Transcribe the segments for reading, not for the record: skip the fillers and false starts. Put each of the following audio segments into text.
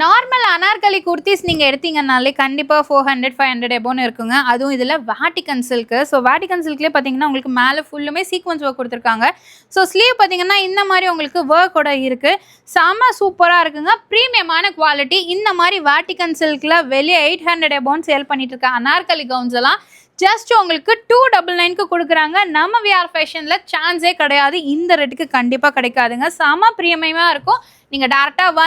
Normal Anarkali kurtis நீங்கள் எடுத்தீங்கனாலே கண்டிப்பாக 400 500 எபோன்னு இருக்குங்க. அதுவும் இதில் வேட்டிகன் சில்க்கு. ஸோ வேட்டிகன் சில்க்லேயே பார்த்தீங்கன்னா உங்களுக்கு மேலே ஃபுல்லுமே சீக்வன்ஸ் ஒர்க் கொடுத்துருக்காங்க. ஸோ ஸ்லீவ் பார்த்தீங்கன்னா இந்த மாதிரி உங்களுக்கு ஒர்க்கோட இருக்குது. செம்ம சூப்பராக இருக்குங்க. ப்ரீமியமான குவாலிட்டி. இந்த மாதிரி வேட்டிகன் சில்கில் வெளியே 800 எபோன்னு சேல் பண்ணிட்டு இருக்க அனார்கலி கவுன்ஸ் எல்லாம் ஜஸ்ட் உங்களுக்கு 299க்கு கொடுக்குறாங்க. நம்ம விஆர் ஃபேஷனில் சான்ஸே கிடையாது. இந்த ரேட்டுக்கு கண்டிப்பாக கிடைக்காதுங்க. செம ப்ரீமியமாக இருக்கும். நீங்கள் டேரெக்டாக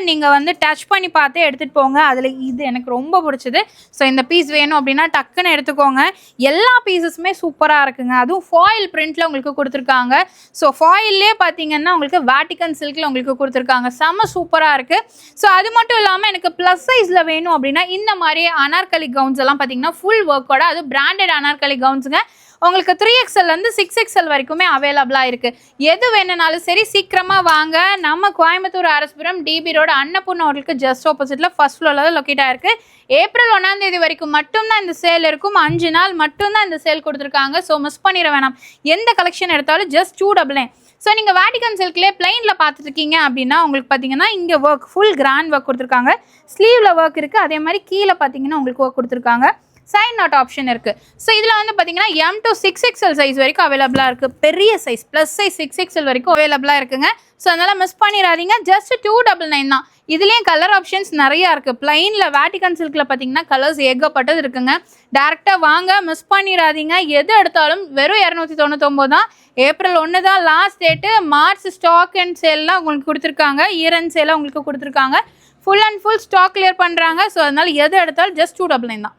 நீங்கள் டச் பண்ணி பார்த்தே எடுத்துகிட்டு போங்க. அதில் இது எனக்கு ரொம்ப பிடிச்சது. ஸோ இந்த பீஸ் வேணும் அப்படின்னா டக்குன்னு எடுத்துக்கோங்க. எல்லா பீசஸுமே சூப்பராக இருக்குங்க. அதுவும் ஃபாயில் பிரிண்டில் உங்களுக்கு கொடுத்துருக்காங்க. ஸோ ஃபாயில்லே பார்த்தீங்கன்னா உங்களுக்கு வேட்டிகன் சில்கில் உங்களுக்கு கொடுத்துருக்காங்க. செம்ம சூப்பராக இருக்குது. ஸோ அது மட்டும் இல்லாமல் எனக்கு ப்ளஸ் சைஸில் வேணும் அப்படின்னா இந்த மாதிரி அனார்கலி கவுன்ஸ் எல்லாம் பார்த்தீங்கன்னா ஃபுல் ஒர்க்கோட, அது பிராண்டட் அனார்கலி கவுன்ஸுங்க. உங்களுக்கு 3XL 6XL வரைக்குமே அவைலபிளாக இருக்குது. எது வேணுனாலும் சரி சீக்கிரமாக வாங்க. நம்ம கோயம்புத்தூர் அரசுபுரம் டிபி ரோடு அன்னபூர்ணா ஹோட்டலுக்கு ஜஸ்ட் ஆப்போசிட்டில் ஃபர்ஸ்ட் ஃப்ளோரில் தான் லொக்கேட் ஆயிருக்கு. ஏப்ரல் 1ஆம் தேதி வரைக்கும் மட்டும்தான் இந்த சேல் இருக்கும். 5 நாள் மட்டும்தான் இந்த சேல் கொடுத்துருக்காங்க. ஸோ மிஸ் பண்ணிட வேணாம். எந்த கலெக்ஷன் எடுத்தாலும் ஜஸ்ட் 299. ஸோ நீங்கள் வேட்டிகன் சில்க்லேயே பிளைனில் பார்த்துருக்கீங்க அப்படின்னா உங்களுக்கு பார்த்தீங்கன்னா இங்கே ஒர்க் ஃபுல் கிராண்ட் ஒர்க் கொடுத்துருக்காங்க. ஸ்லீவில் ஒர்க் இருக்குது. அதே மாதிரி கீழே பார்த்தீங்கன்னா உங்களுக்கு ஒர்க் கொடுத்துருக்காங்க. சைட் நாட் ஆப்ஷன் இருக்குது. ஸோ இதில் பார்த்தீங்கன்னா M to 6XL சைஸ் வரைக்கும் அவைலபிளாக இருக்குது. பெரிய சைஸ் ப்ளஸ் சைஸ் 6XL வரைக்கும் அவைலபிளாக இருக்குங்க. ஸோ அதனால் மிஸ் பண்ணிடாதீங்க. ஜஸ்ட் 299 தான். இதுலேயும் கலர் ஆப்ஷன்ஸ் நிறையா இருக்குது. பிளைனில் வேட்டிகன் சில்கில் பார்த்தீங்கன்னா கலர்ஸ் ஏகப்பட்டது இருக்குங்க. டேரெக்டாக வாங்க, மிஸ் பண்ணிடாதீங்க. எது எடுத்தாலும் வெறும் 299 தான். ஏப்ரல் 1 தான் last date. March stock and சேல்லாம் உங்களுக்கு கொடுத்துருக்காங்க. இயர் அண்ட் சேலாக உங்களுக்கு கொடுத்துருக்காங்க. Full and full stock clear பண்ணுறாங்க. ஸோ அதனால் எது எடுத்தாலும் ஜஸ்ட் 299 தான்.